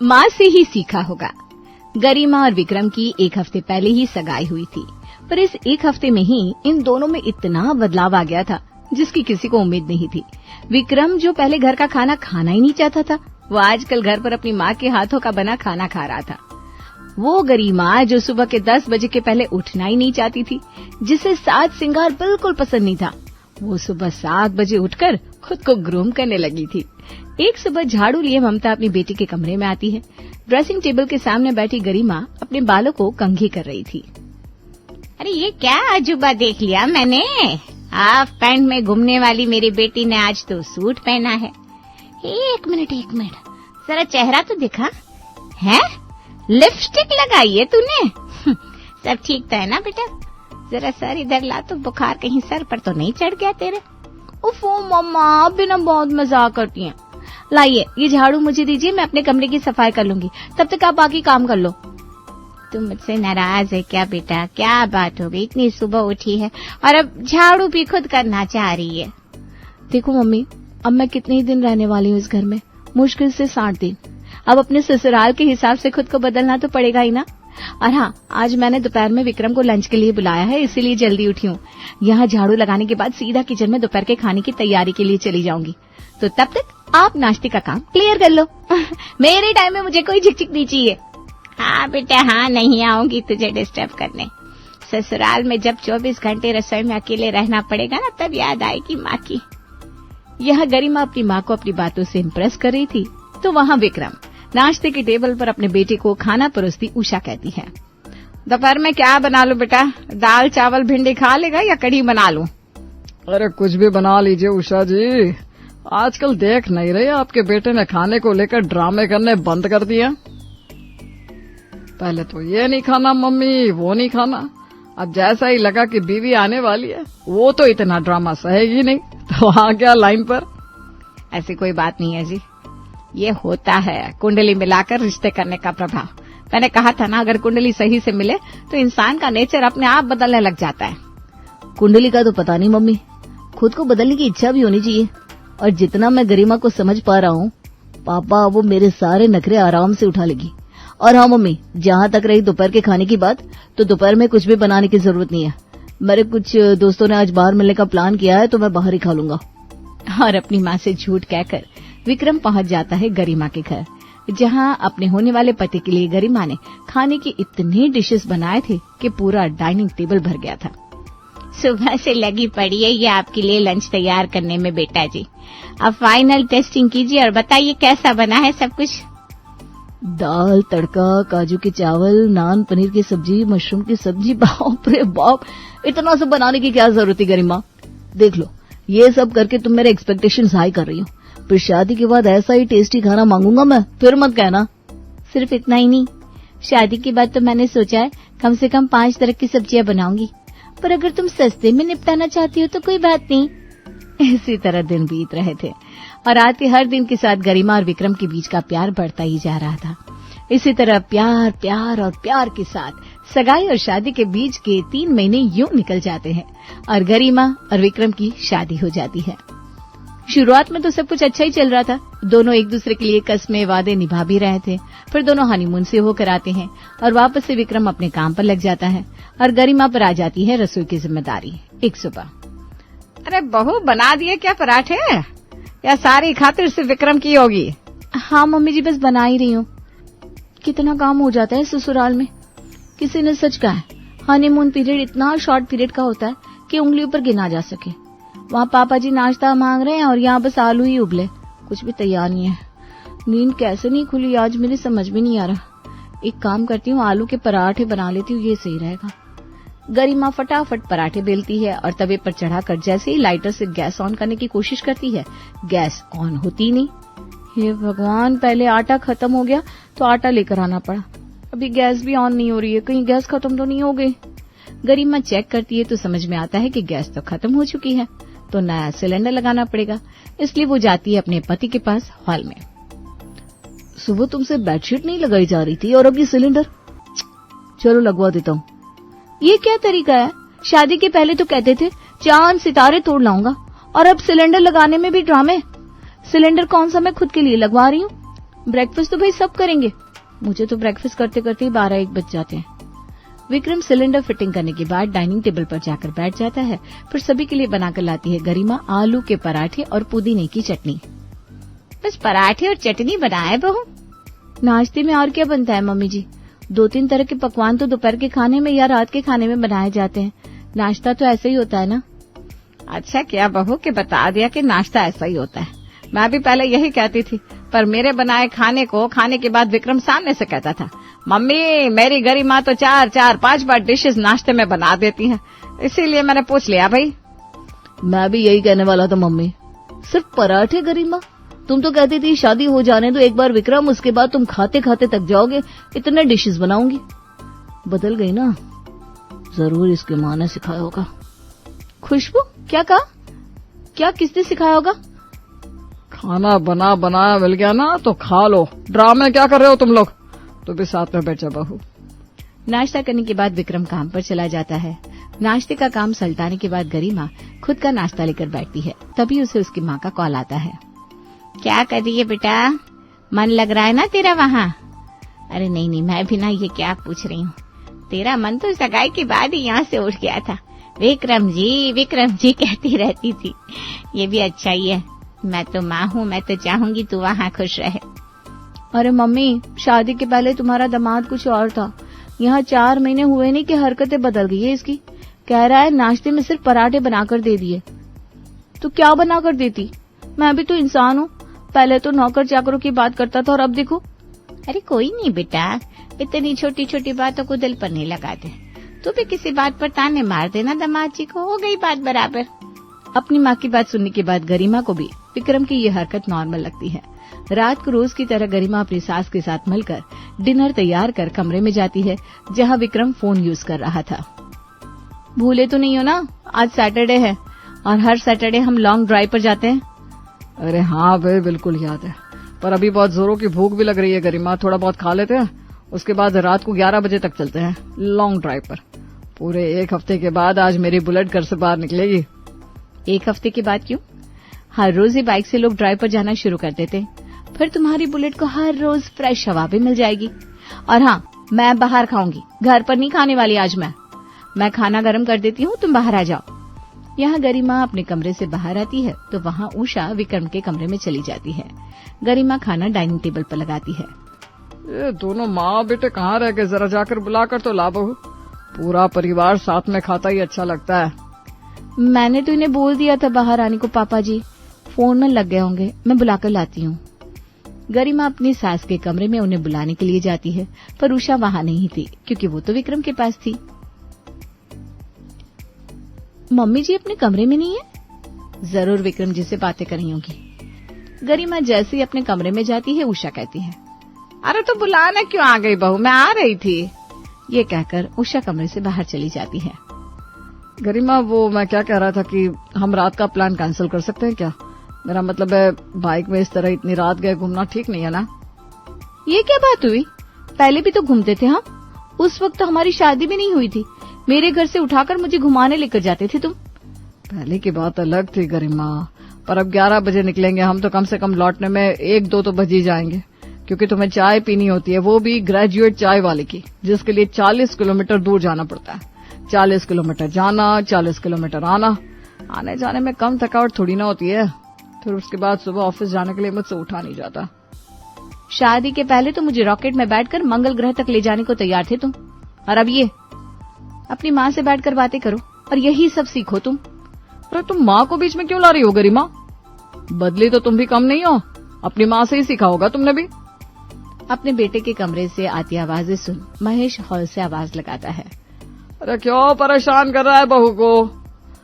माँ से ही सीखा होगा। गरिमा और विक्रम की 1 हफ्ते पहले ही सगाई हुई थी, पर इस 1 हफ्ते में ही इन दोनों में इतना बदलाव आ गया था जिसकी किसी को उम्मीद नहीं थी। विक्रम जो पहले घर का खाना खाना ही नहीं चाहता था, वो आजकल घर पर अपनी माँ के हाथों का बना खाना खा रहा था। वो गरिमा जो सुबह के 10 बजे के पहले उठना ही नहीं चाहती थी, जिसे साज सिंगार बिल्कुल पसंद नहीं था, वो सुबह 7 बजे उठकर खुद को ग्रूम करने लगी थी। एक सुबह झाड़ू लिए ममता अपनी बेटी के कमरे में आती है। ड्रेसिंग टेबल के सामने बैठी गरिमा अपने बालों को कंघी कर रही थी। अरे ये क्या अजूबा देख लिया मैंने। हाफ पैंट में घूमने वाली मेरी बेटी ने आज तो सूट पहना है। एक मिनट जरा चेहरा तो दिखा है। लिपस्टिक लगाई है तूने। सब ठीक तो है ना बेटा? जरा सर इधर ला तो बुखार कहीं सर पर तो नहीं चढ़ गया तेरे? उफ़ो मम्मा, आप भी ना बहुत मजाक करती हैं। लाइए ये झाड़ू मुझे दीजिए, मैं अपने कमरे की सफाई कर लूंगी, तब तक आप बाकी काम कर लो। तुम मुझसे नाराज है क्या बेटा? क्या बात हो गई? इतनी सुबह उठी है और अब झाड़ू भी खुद करना चाह रही है। देखो मम्मी, अब मैं कितने ही दिन रहने वाली हूँ इस घर में, मुश्किल से 60 दिन। अब अपने ससुराल के हिसाब से खुद को बदलना तो पड़ेगा ही ना। और हाँ, आज मैंने दोपहर में विक्रम को लंच के लिए बुलाया है, इसीलिए जल्दी उठी हूँ। यहाँ झाड़ू लगाने के बाद सीधा किचन में दोपहर के खाने की तैयारी के लिए चली जाऊंगी, तो तब तक आप नाश्ते का काम क्लियर कर लो। मेरे टाइम में मुझे कोई झिकझिक नहीं चाहिए। हाँ बेटा हाँ, नहीं आऊंगी तुझे डिस्टर्ब करने। ससुराल में जब 24 घंटे रसोई में अकेले रहना पड़ेगा ना, तब याद आएगी माँ की। यह गरिमा अपनी माँ को अपनी बातों से इम्प्रेस कर रही थी, तो वहाँ विक्रम नाश्ते की टेबल पर अपने बेटे को खाना परोसती उषा कहती है, दोपहर में क्या बना लूं बेटा? दाल चावल भिंडी खा लेगा या कढ़ी बना लूं? अरे कुछ भी बना लीजिए उषा जी। आजकल देख नहीं रहे आपके बेटे ने खाने को लेकर ड्रामे करने बंद कर दिया। पहले तो ये नहीं खाना मम्मी, वो नहीं खाना। अब जैसा ही लगा कि बीवी आने वाली है, वो तो इतना ड्रामा सहेगी नहीं, तो आ गया लाइन पर। ऐसी कोई बात नहीं है जी, ये होता है कुंडली मिलाकर रिश्ते करने का प्रभाव। मैंने कहा था ना, अगर कुंडली सही से मिले तो इंसान का नेचर अपने आप बदलने लग जाता है। कुंडली का तो पता नहीं मम्मी, खुद को बदलने की इच्छा भी होनी चाहिए। और जितना मैं गरिमा को समझ पा रहा हूँ, पापा वो मेरे सारे नखरे आराम से उठा लेगी। और हाँ मम्मी, जहाँ तक रही दोपहर के खाने की बात, तो दोपहर में कुछ भी बनाने की जरूरत नहीं है। मेरे कुछ दोस्तों ने आज बाहर मिलने का प्लान किया है, तो मैं बाहर ही खा लूंगा। और अपनी माँ से झूठ कहकर विक्रम पहुंच जाता है गरिमा के घर, जहां अपने होने वाले पति के लिए गरिमा ने खाने की इतने डिशेस बनाए थे कि पूरा डाइनिंग टेबल भर गया था। सुबह से लगी पड़ी है ये आपके लिए लंच तैयार करने में बेटा जी। अब फाइनल टेस्टिंग कीजिए और बताइए कैसा बना है सब कुछ। दाल तड़का, काजू के चावल, नान, पनीर की सब्जी, मशरूम की सब्जी। बाप रे बाप, इतना सब बनाने की क्या जरूरत है गरिमा? देख लो, ये सब करके तुम मेरे एक्सपेक्टेशंस हाई कर रही हो। फिर शादी के बाद ऐसा ही टेस्टी खाना मांगूंगा मैं, फिर मत कहना। सिर्फ इतना ही नहीं, शादी के बाद तो मैंने सोचा है कम से कम 5 तरह की सब्जियां बनाऊंगी, पर अगर तुम सस्ते में निपटाना चाहती हो तो कोई बात नहीं। इसी तरह दिन बीत रहे थे और आते हर दिन के साथ गरिमा और विक्रम के बीच का प्यार बढ़ता ही जा रहा था। इसी तरह प्यार प्यार और प्यार के साथ सगाई और शादी के बीच के 3 महीने यूं निकल जाते हैं और गरिमा और विक्रम की शादी हो जाती है। शुरुआत में तो सब कुछ अच्छा ही चल रहा था। दोनों एक दूसरे के लिए कस्में वादे निभा भी रहे थे। फिर दोनों हनीमून से होकर आते हैं और वापस से विक्रम अपने काम पर लग जाता है और गरिमा पर आ जाती है रसोई की जिम्मेदारी। एक सुबह, अरे बहू बना दिए क्या पराठे? या सारी खातिर सिर्फ विक्रम की होगी? हाँ मम्मी जी, बस बना ही रही हूँ। कितना काम हो जाता है ससुराल में। किसी ने सच कहा है, हनीमून पीरियड इतना शॉर्ट पीरियड का होता है कि उंगलियों पर गिना जा सके। वहाँ पापा जी नाश्ता मांग रहे हैं और यहाँ बस आलू ही उबले, कुछ भी तैयार नहीं है। नींद कैसे नहीं खुली आज, मेरी समझ में नहीं आ रहा। एक काम करती हूँ, आलू के पराठे बना लेती हूँ, ये सही रहेगा। गरिमा फटाफट पराठे बेलती है और तवे पर चढ़ाकर जैसे ही लाइटर से गैस ऑन करने की कोशिश करती है, गैस ऑन होती नहीं। हे भगवान, पहले आटा खत्म हो गया तो आटा लेकर आना पड़ा। अभी गैस भी ऑन नहीं हो रही है, कहीं गैस खत्म तो नहीं हो गई। गरिमा चेक करती है तो समझ में आता है कि गैस तो खत्म हो चुकी है, तो नया सिलेंडर लगाना पड़ेगा। इसलिए वो जाती है अपने पति के पास हॉल में। सुबह तुमसे बेडशीट नहीं लगाई जा रही थी और अब ये सिलेंडर? चलो लगवा देता हूँ। ये क्या तरीका है? शादी के पहले तो कहते थे चांद सितारे तोड़ लाऊंगा और अब सिलेंडर लगाने में भी ड्रामे। सिलेंडर कौन सा मैं खुद के लिए लगवा रही हूँ? ब्रेकफास्ट तो भाई सब करेंगे, मुझे तो ब्रेकफास्ट करते करते ही 12-1 बज जाते हैं। विक्रम सिलेंडर फिटिंग करने के बाद डाइनिंग टेबल पर जाकर बैठ जाता है। फिर सभी के लिए बनाकर लाती है गरिमा आलू के पराठे और पुदीने की चटनी। बस पराठे और चटनी बनाए बहू? नाश्ते में और क्या बनता है मम्मी जी? 2-3 तरह के पकवान तो दोपहर के खाने में या रात के खाने में बनाए जाते हैं। नाश्ता तो ऐसा ही होता है ना। अच्छा किया बहू कि बता दिया कि नाश्ता ऐसा ही होता है। मैं भी पहले यही कहती थी, पर मेरे बनाए खाने को खाने के बाद विक्रम सामने से कहता था, मम्मी मेरी गरिमा तो 4-5 बार डिशेस नाश्ते में बना देती हैं, इसीलिए मैंने पूछ लिया भाई। मैं भी यही कहने वाला था मम्मी, सिर्फ पराठे गरिमा? तुम तो कहती थी शादी हो जाने दो एक बार विक्रम, उसके बाद तुम खाते खाते थक जाओगे, इतने डिशेस बनाऊंगी। बदल गई ना, जरूर इसके माँ ने सिखाया होगा। खुशबू क्या कहा? क्या किसने सिखाया होगा? खाना बना बनाया मिल गया ना तो खा लो, ड्रामे क्या कर रहे हो तुम लोग? तो भी साथ में बैठ जा बहू। नाश्ता करने के बाद विक्रम काम पर चला जाता है। नाश्ते का काम सलटाने के बाद गरिमा खुद का नाश्ता लेकर बैठती है। तभी उसे उसकी माँ का कॉल आता है। क्या कर रही है बेटा? मन लग रहा है ना तेरा वहाँ? अरे नहीं, मैं भी ना ये क्या पूछ रही हूँ, तेरा मन तो सगाई के बाद ही यहाँ से उठ गया था। विक्रम जी कहती रहती थी। ये भी अच्छा ही है, मैं तो माँ हूँ, मैं तो चाहूंगी तू वहाँ खुश रहे। अरे मम्मी, शादी के पहले तुम्हारा दामाद कुछ और था, यहाँ 4 महीने हुए नहीं कि हरकतें बदल गई है इसकी। कह रहा है नाश्ते में सिर्फ पराठे बनाकर दे दिए। तो क्या बनाकर देती? मैं भी तो इंसान हूँ, पहले तो नौकर चाकरों की बात करता था और अब देखो। अरे कोई नहीं बेटा, इतनी छोटी छोटी बातों को दिल पर नहीं लगाते। तू भी किसी बात पर ताने मार देना दामाद जी को, हो गई बात बराबर। अपनी माँ की बात सुनने के बाद गरिमा को भी विक्रम की ये हरकत नॉर्मल लगती है। रात को रोज की तरह गरिमा अपनी सास के साथ मिलकर डिनर तैयार कर कमरे में जाती है जहाँ विक्रम फोन यूज कर रहा था। भूले तो नहीं हो ना, आज सैटरडे है और हर सैटरडे हम लॉन्ग ड्राइव पर जाते हैं। अरे हाँ भाई, बिल्कुल याद है, पर अभी बहुत जोरों की भूख भी लग रही है गरिमा, थोड़ा बहुत खा लेते हैं, उसके बाद रात को 11 बजे तक चलते हैं लॉन्ग ड्राइव पर। पूरे 1 हफ्ते के बाद आज मेरी बुलेट घर से बाहर निकलेगी। 1 हफ्ते के बाद क्यों? हर रोज ही बाइक से लोग ड्राइव पर जाना शुरू कर देते, फिर तुम्हारी बुलेट को हर रोज फ्रेश हवा भी मिल जाएगी। और हाँ, मैं बाहर खाऊंगी, घर पर नहीं खाने वाली आज मैं खाना गर्म कर देती हूँ, तुम बाहर आ जाओ। यहाँ गरिमा अपने कमरे से बाहर आती है तो वहाँ उषा विक्रम के कमरे में चली जाती है। गरिमा खाना डाइनिंग टेबल पर लगाती है। ये दोनों माँ बेटे कहाँ रह गए, जरा जाकर बुलाकर तो ला बहू, पूरा परिवार साथ में खाता ही अच्छा लगता है। मैंने तो इन्हें बोल दिया था बाहर आने को पापा जी, फोन में लग गए होंगे, मैं बुलाकर लाती हूँ। गरिमा अपनी सास के कमरे में उन्हें बुलाने के लिए जाती है, पर उषा वहाँ नहीं थी क्योंकि वो तो विक्रम के पास थी। मम्मी जी अपने कमरे में नहीं है? जरूर विक्रम जी से बातें कर रही होंगी। गरिमा जैसे ही अपने कमरे में जाती है उषा कहती है, अरे तो बुलाने क्यों आ गई बहू, मैं आ रही थी। ये कहकर उषा कमरे से बाहर चली जाती है। गरिमा, वो मैं क्या कह रहा था कि हम रात का प्लान कैंसिल कर सकते हैं क्या? मेरा मतलब है बाइक में इस तरह इतनी रात गए घूमना ठीक नहीं है ना। ये क्या बात हुई? पहले भी तो घूमते थे हम, उस वक्त तो हमारी शादी भी नहीं हुई थी, मेरे घर से उठाकर मुझे घुमाने लेकर जाते थे तुम। पहले की बात अलग थी गरिमा, पर अब 11 बजे निकलेंगे हम तो कम से कम लौटने में 1-2 तो बज ही जाएंगे, क्योंकि तुम्हें चाय पीनी होती है, वो भी ग्रेजुएट चाय वाले की, जिसके लिए 40 किलोमीटर दूर जाना पड़ता है। 40 किलोमीटर जाना, 40 किलोमीटर आना, आने जाने में कम थकावट थोड़ी ना होती है। फिर उसके बाद सुबह ऑफिस जाने के लिए मुझसे उठा नहीं जाता। शादी के पहले तो मुझे रॉकेट में बैठकर मंगल ग्रह तक ले जाने को तैयार थे तुम, और अब ये अपनी माँ से बैठकर बातें करो और यही सब सीखो तुम। अरे तुम माँ को बीच में क्यों ला रही हो गरिमा? बदली तो तुम भी कम नहीं हो, अपनी माँ से ही सीखा होगा तुमने भी। अपने बेटे के कमरे से आती आवाजें सुन महेश हॉल से आवाज लगाता है, अरे क्यों परेशान कर रहा है बहू को?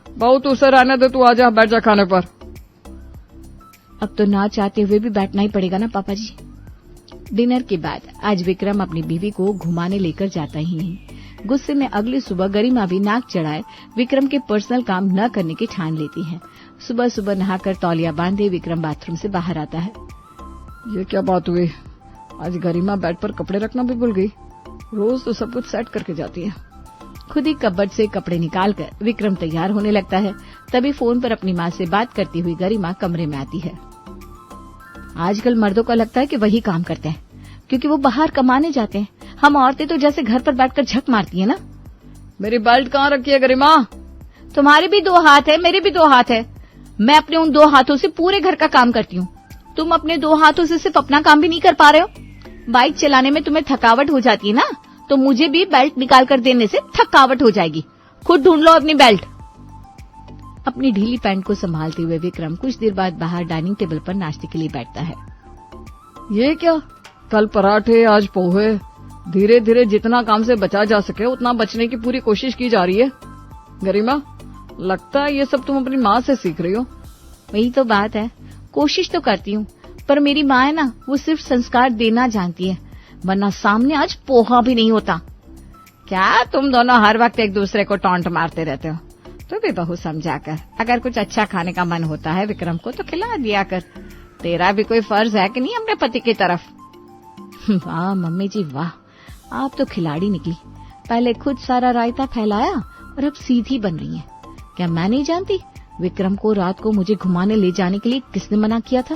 बहू तू उसे रहने दे, तू आजा बैठ जा खाने पर। अब तो ना चाहते हुए भी बैठना ही पड़ेगा ना पापा जी। डिनर के बाद आज विक्रम अपनी बीवी को घुमाने लेकर जाता ही नहीं। गुस्से में अगली सुबह गरिमा भी नाक चढ़ाए विक्रम के पर्सनल काम न करने की ठान लेती है। सुबह सुबह नहाकर तौलिया बांधे विक्रम बाथरूम से बाहर आता है। ये क्या बात हुई, आज गरिमा बेड पर कपड़े रखना भी भूल गई। रोज तो सब कुछ सेट करके जाती है। खुद ही कबर्ड से कपड़े निकालकर विक्रम तैयार होने लगता है। तभी फोन पर अपनी माँ से बात करती हुई गरिमा कमरे में आती है। आजकल मर्दों को लगता है कि वही काम करते हैं, क्योंकि वो बाहर कमाने जाते हैं। हम औरतें तो जैसे घर पर बैठकर झक मारती है ना। मेरी बेल्ट कहाँ रखी है गरिमा? तुम्हारे भी 2 हाथ है, मेरे भी 2 हाथ है। मैं अपने उन 2 हाथों से पूरे घर का काम करती हूँ। तुम अपने 2 हाथों से सिर्फ अपना काम भी नहीं कर पा रहे हो। बाइक चलाने में तुम्हें थकावट हो जाती है ना, तो मुझे भी बेल्ट निकाल कर देने से थकावट हो जाएगी। खुद ढूंढ लो अपनी बेल्ट। अपनी ढीली पैंट को संभालते हुए विक्रम कुछ देर बाद बाहर डाइनिंग टेबल पर नाश्ते के लिए बैठता है। ये क्या? कल पराठे, आज पोहे। धीरे धीरे जितना काम से बचा जा सके उतना बचने की पूरी कोशिश की जा रही है। गरिमा, लगता है ये सब तुम अपनी माँ से सीख रही हो। वही तो बात है, कोशिश तो करती हूँ, पर मेरी माँ है ना, वो सिर्फ संस्कार देना जानती है, वरना सामने आज पोहा भी नहीं होता। क्या तुम दोनों हर वक्त एक दूसरे को टॉन्ट मारते रहते हो? तो भी बहू समझा कर, अगर कुछ अच्छा खाने का मन होता है विक्रम को तो खिला दिया कर। तेरा भी कोई फर्ज है कि नहीं अपने पति की तरफ? वाह मम्मी जी वाह, आप तो खिलाड़ी निकली। पहले खुद सारा रायता फैलाया और अब सीधी बन रही है। क्या मैं नहीं जानती विक्रम को रात को मुझे घुमाने ले जाने के लिए किसने मना किया था?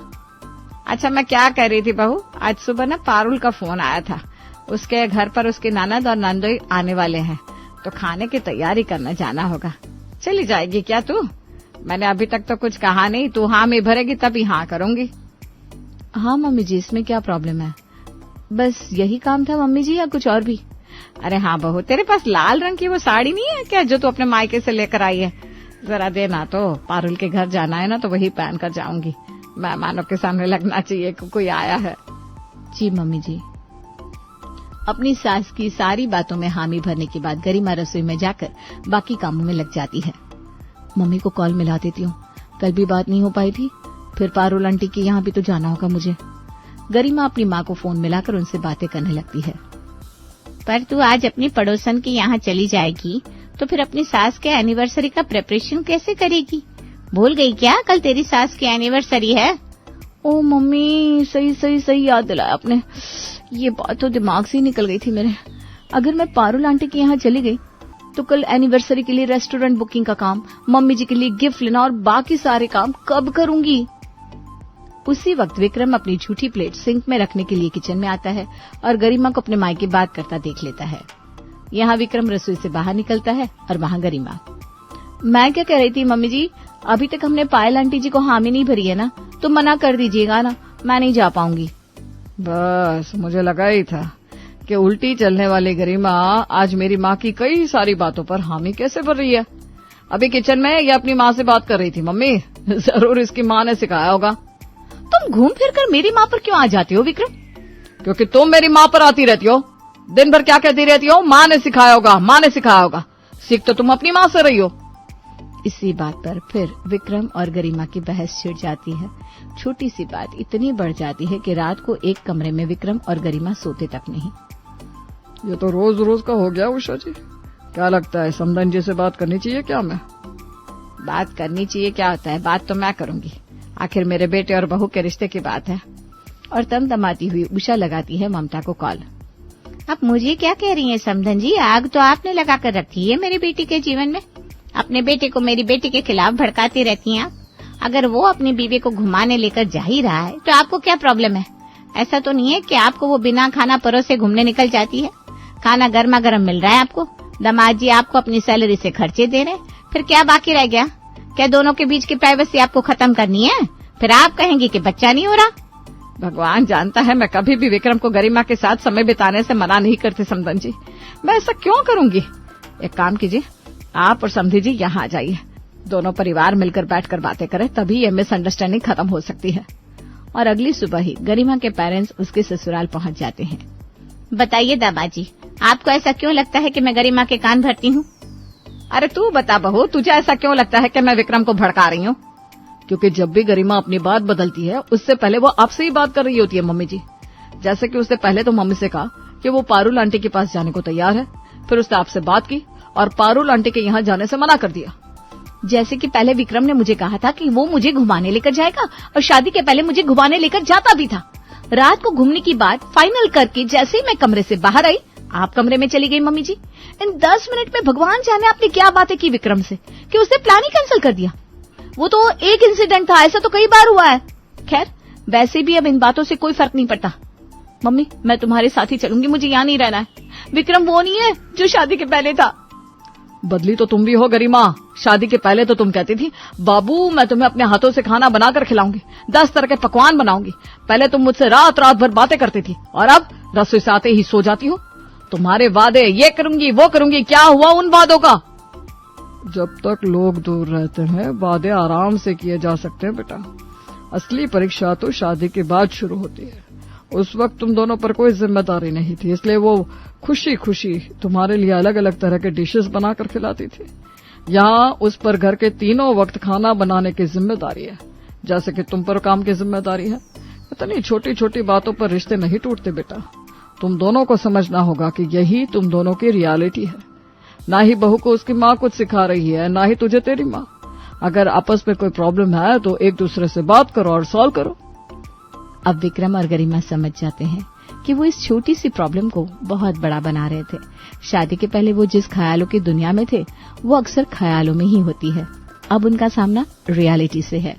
अच्छा, मैं क्या कह रही थी बहू, आज सुबह ना पारुल का फोन आया था। उसके घर पर उसके ननद और नंदोई आने वाले हैं, तो खाने की तैयारी करना जाना होगा। चली जाएगी क्या तू? मैंने अभी तक तो कुछ कहा नहीं, तू हाँ में भरेगी तभी हाँ करूंगी। हाँ मम्मी जी, इसमें क्या प्रॉब्लम है? बस यही काम था मम्मी जी, या कुछ और भी? अरे हाँ बहू, तेरे पास लाल रंग की वो साड़ी नहीं है क्या जो तू अपने मायके से लेकर आई है? जरा देना तो, पारुल के घर जाना है ना, तो वही पहन कर जाऊंगी। मेहमानों के सामने लगना चाहिए कि कोई आया है। जी मम्मी जी। अपनी सास की सारी बातों में हामी भरने के बाद गरिमा रसोई में जाकर बाकी कामों में लग जाती है। मम्मी को कॉल मिला देती हूँ, कल भी बात नहीं हो पाई थी, फिर पारुल आंटी के यहाँ भी तो जाना होगा मुझे। गरिमा अपनी माँ को फोन मिलाकर उनसे बातें करने लगती है। पर तू आज अपनी पड़ोसन के यहाँ चली जाएगी तो फिर अपनी सास के एनिवर्सरी का प्रिपरेशन कैसे करेगी? भूल गई क्या कल तेरी सास की एनिवर्सरी है? ओ मम्मी, सही याद दिलाया आपने। ये बात तो दिमाग से ही निकल गई थी मेरे। अगर मैं पारुल आंटी के यहाँ चली गई तो कल एनिवर्सरी के लिए रेस्टोरेंट बुकिंग का काम, मम्मी जी के लिए गिफ्ट लेना और बाकी सारे काम कब करूंगी? उसी वक्त विक्रम अपनी झूठी प्लेट सिंक में रखने के लिए किचन में आता है और गरिमा को अपने मायके बात करता देख लेता है। यहाँ विक्रम रसोई से बाहर निकलता है और वहाँ गरिमा। मैं क्या कह रही थी मम्मी जी, अभी तक हमने पायल आंटी जी को हामी नहीं भरी है ना, तो मना कर दीजिएगा ना, मैं नहीं जा पाऊंगी। बस मुझे लगा ही था कि उल्टी चलने वाली गरिमा आज मेरी माँ की कई सारी बातों पर हामी कैसे भर रही है। अभी किचन में ये अपनी माँ से बात कर रही थी। मम्मी, जरूर इसकी माँ ने सिखाया होगा। तुम घूम फिर कर मेरी माँ पर क्यों आ जाती हो विक्रम? क्योंकि तुम मेरी माँ पर आती रहती हो, दिन भर क्या कहती रहती हो, माँ ने सिखाया होगा, माँ ने सिखाया होगा। सीख तो तुम अपनी माँ से रही हो। इसी बात पर फिर विक्रम और गरिमा की बहस छिड़ जाती है। छोटी सी बात इतनी बढ़ जाती है कि रात को एक कमरे में विक्रम और गरिमा सोते तक नहीं। ये तो रोज रोज का हो गया उषा जी। क्या लगता है समदन जी से बात करनी चाहिए क्या? मैं बात करनी चाहिए क्या होता है, बात तो मैं करूंगी, आखिर मेरे बेटे और बहू के रिश्ते की बात है। और तमतमाती हुई उषा लगाती है ममता को कॉल। अब मुझे क्या कह रही हैं समधन जी, आग तो आपने लगा कर रखी है मेरी बेटी के जीवन में। अपने बेटे को मेरी बेटी के खिलाफ भड़काती रहती हैं आप। अगर वो अपनी बीवी को घुमाने लेकर जा ही रहा है तो आपको क्या प्रॉब्लम है? ऐसा तो नहीं है कि आपको वो बिना खाना परोसे घूमने निकल जाती है। खाना गर्मा गर्म मिल रहा है आपको, दामाद जी आपको अपनी सैलरी से खर्चे दे रहे हैं, फिर क्या बाकी रह गया? क्या दोनों के बीच की प्राइवेसी आपको खत्म करनी है? फिर आप कहेंगे कि बच्चा नहीं हो रहा। भगवान जानता है मैं कभी भी विक्रम को गरिमा के साथ समय बिताने से मना नहीं करती समधन जी। मैं ऐसा क्यों करूंगी? एक काम कीजिए, आप और समधी जी यहाँ आ जाइए, दोनों परिवार मिलकर बैठकर बातें करें, तभी ये मिसअंडरस्टैंडिंग खत्म हो सकती है। और अगली सुबह ही गरिमा के पेरेंट्स उसके ससुराल पहुंच जाते हैं। बताइए दामाद जी, आपको ऐसा क्यों लगता है कि मैं गरिमा के कान भरती हूँ? अरे तू बता बहू, तुझे ऐसा क्यों लगता है कि मैं विक्रम को भड़का रही हूँ? क्योंकि जब भी गरिमा अपनी बात बदलती है उससे पहले वो आपसे ही बात कर रही होती है मम्मी जी। जैसे कि उसने पहले तो मम्मी से कहा कि वो पारुल आंटी के पास जाने को तैयार है, फिर उसने आपसे बात की और पारुल आंटी के यहाँ जाने से मना कर दिया। जैसे कि पहले विक्रम ने मुझे कहा था कि वो मुझे घुमाने लेकर जाएगा और शादी के पहले मुझे घुमाने लेकर जाता भी था। रात को घूमने की बात फाइनल करके जैसे ही मैं कमरे से बाहर आई, आप कमरे में चली गई मम्मी जी। इन 10 मिनट में भगवान जाने आपने क्या बातें की विक्रम से कि उसने प्लान ही कैंसिल कर दिया। वो तो एक इंसिडेंट था, ऐसा तो कई बार हुआ है। खैर, वैसे भी अब इन बातों से कोई फर्क नहीं पड़ता। मम्मी, मैं तुम्हारे साथ ही चलूंगी, मुझे यहाँ नहीं रहना है। विक्रम वो नहीं है जो शादी के पहले था। बदली तो तुम भी हो गरिमा। शादी के पहले तो तुम कहती थी, बाबू मैं तुम्हें अपने हाथों से खाना बनाकर खिलाऊंगी, 10 तरह के पकवान बनाऊंगी। पहले तुम मुझसे रात रात भर बातें करती थी और अब रसोई से आते ही सो जाती हो। तुम्हारे वादे, ये करूंगी वो करूंगी, क्या हुआ उन वादों का? जब तक लोग दूर रहते हैं वादे आराम से किए जा सकते हैं बेटा। असली परीक्षा तो शादी के बाद शुरू होती है। उस वक्त तुम दोनों पर कोई जिम्मेदारी नहीं थी, इसलिए वो खुशी खुशी तुम्हारे लिए अलग अलग तरह के डिशेस बनाकर खिलाती थी। यहाँ उस पर घर के तीनों वक्त खाना बनाने की जिम्मेदारी है, जैसे कि तुम पर काम की जिम्मेदारी है। इतनी छोटी छोटी बातों पर रिश्ते नहीं टूटते बेटा। तुम दोनों को समझना होगा कि यही तुम दोनों की रियलिटी है। ना ही बहू को उसकी माँ कुछ सिखा रही है, ना ही तुझे तेरी माँ। अगर आपस में कोई प्रॉब्लम है तो एक दूसरे से बात करो और सॉल्व करो। अब विक्रम और गरिमा समझ जाते हैं कि वो इस छोटी सी प्रॉब्लम को बहुत बड़ा बना रहे थे। शादी के पहले वो जिस ख्यालों की दुनिया में थे वो अक्सर ख्यालों में ही होती है। अब उनका सामना रियलिटी से है।